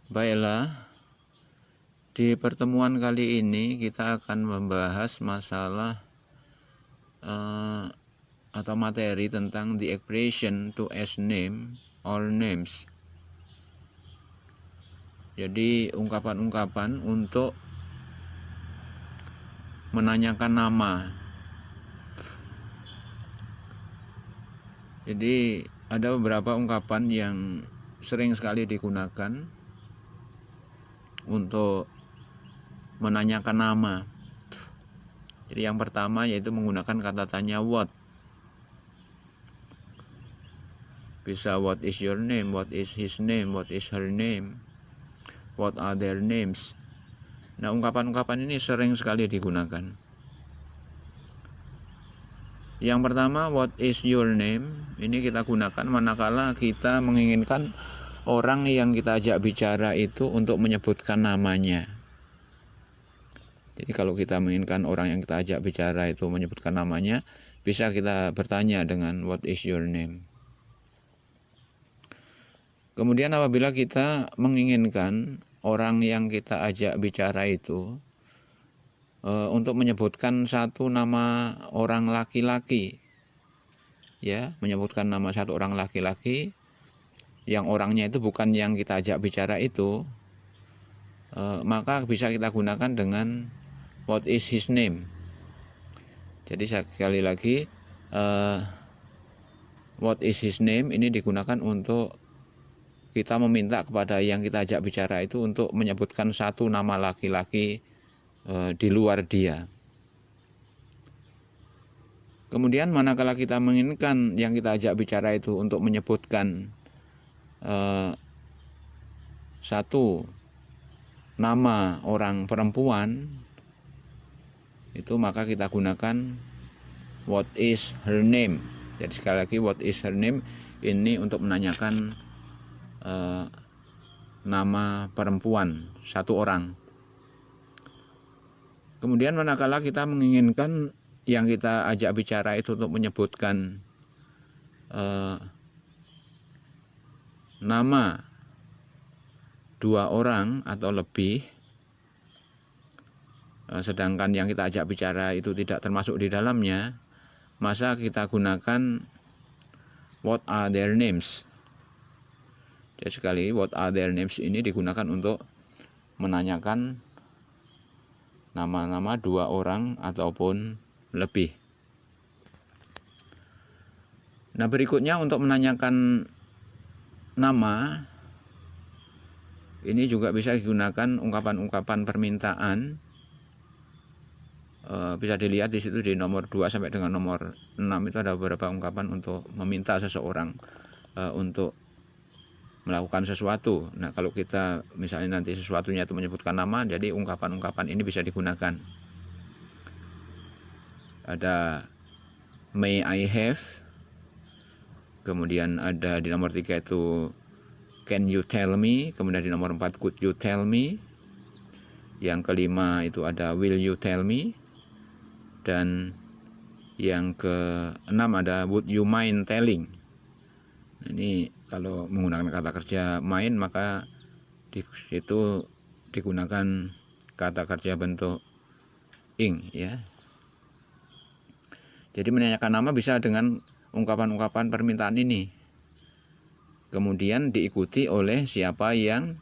Baiklah, di pertemuan kali ini kita akan membahas masalah atau materi tentang the expression to ask name or names. Jadi ungkapan-ungkapan untuk menanyakan nama. Jadi ada beberapa ungkapan yang sering sekali digunakan untuk menanyakan nama. Jadi yang pertama yaitu menggunakan kata tanya what. Bisa what is your name, what is his name, what is her name, what are their names. Nah, ungkapan-ungkapan ini sering sekali digunakan. Yang pertama, what is your name, ini kita gunakan manakala kita menginginkan orang yang kita ajak bicara itu untuk menyebutkan namanya. Jadi kalau kita menginginkan orang yang kita ajak bicara itu menyebutkan namanya, bisa kita bertanya dengan what is your name. Kemudian apabila kita menginginkan orang yang kita ajak bicara itu untuk menyebutkan satu nama orang laki-laki, ya, menyebutkan nama satu orang laki-laki yang orangnya itu bukan yang kita ajak bicara itu, maka bisa kita gunakan dengan what is his name. Jadi sekali lagi, what is his name ini digunakan untuk kita meminta kepada yang kita ajak bicara itu untuk menyebutkan satu nama laki-laki di luar dia. Kemudian manakala kita menginginkan yang kita ajak bicara itu untuk menyebutkan satu nama orang perempuan, itu maka kita gunakan what is her name. Jadi sekali lagi what is her name ini untuk menanyakan nama perempuan satu orang. Kemudian manakala kita menginginkan yang kita ajak bicara itu untuk menyebutkan nama dua orang atau lebih, sedangkan yang kita ajak bicara itu tidak termasuk di dalamnya, maka kita gunakan what are their names. Jadi sekali what are their names ini digunakan untuk menanyakan nama-nama dua orang ataupun lebih. Nah, berikutnya untuk menanyakan nama ini juga bisa digunakan ungkapan-ungkapan permintaan. Bisa dilihat di situ di nomor 2 sampai dengan nomor 6 itu ada beberapa ungkapan untuk meminta seseorang untuk melakukan sesuatu. Nah, kalau kita misalnya nanti sesuatunya itu menyebutkan nama, jadi ungkapan-ungkapan ini bisa digunakan. Ada may I have, kemudian ada di nomor 3 itu can you tell me, kemudian di nomor 4 could you tell me, yang kelima itu ada will you tell me, dan yang ke-6 ada would you mind telling. Ini kalau menggunakan kata kerja mind, maka di situ digunakan kata kerja bentuk ing, ya. Jadi menanyakan nama bisa dengan ungkapan-ungkapan permintaan ini. Kemudian diikuti oleh siapa yang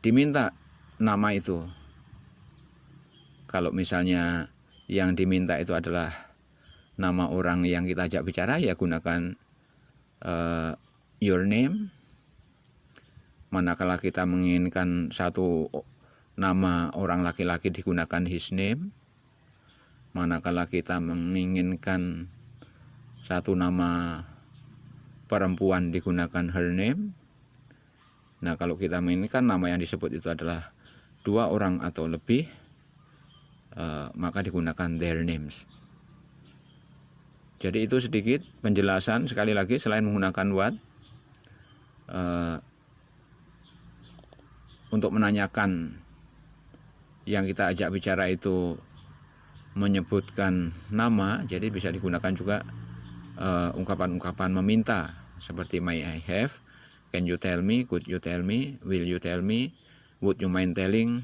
diminta nama itu. Kalau misalnya yang diminta itu adalah nama orang yang kita ajak bicara, ya gunakan your name. Manakala kita menginginkan satu nama orang laki-laki digunakan his name. Manakala kita menginginkan satu nama perempuan digunakan her name. Nah, kalau kita menginginkan nama yang disebut itu adalah dua orang atau lebih, maka digunakan their names. Jadi itu sedikit penjelasan, sekali lagi selain menggunakan what, untuk menanyakan yang kita ajak bicara itu menyebutkan nama, jadi bisa digunakan juga ungkapan-ungkapan meminta seperti may I have, can you tell me, could you tell me, will you tell me, would you mind telling,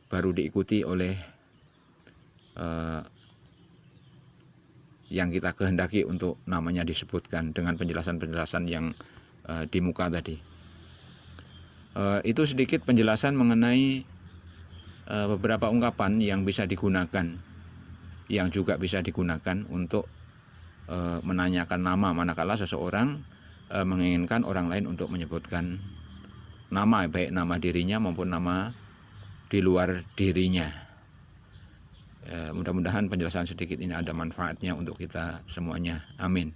baru diikuti oleh yang kita kehendaki untuk namanya disebutkan dengan penjelasan-penjelasan yang di muka tadi. Itu sedikit penjelasan mengenai beberapa ungkapan yang bisa digunakan, yang juga bisa digunakan untuk menanyakan nama manakala seseorang menginginkan orang lain untuk menyebutkan nama, baik nama dirinya maupun nama di luar dirinya. Mudah-mudahan penjelasan sedikit ini ada manfaatnya untuk kita semuanya. Amin.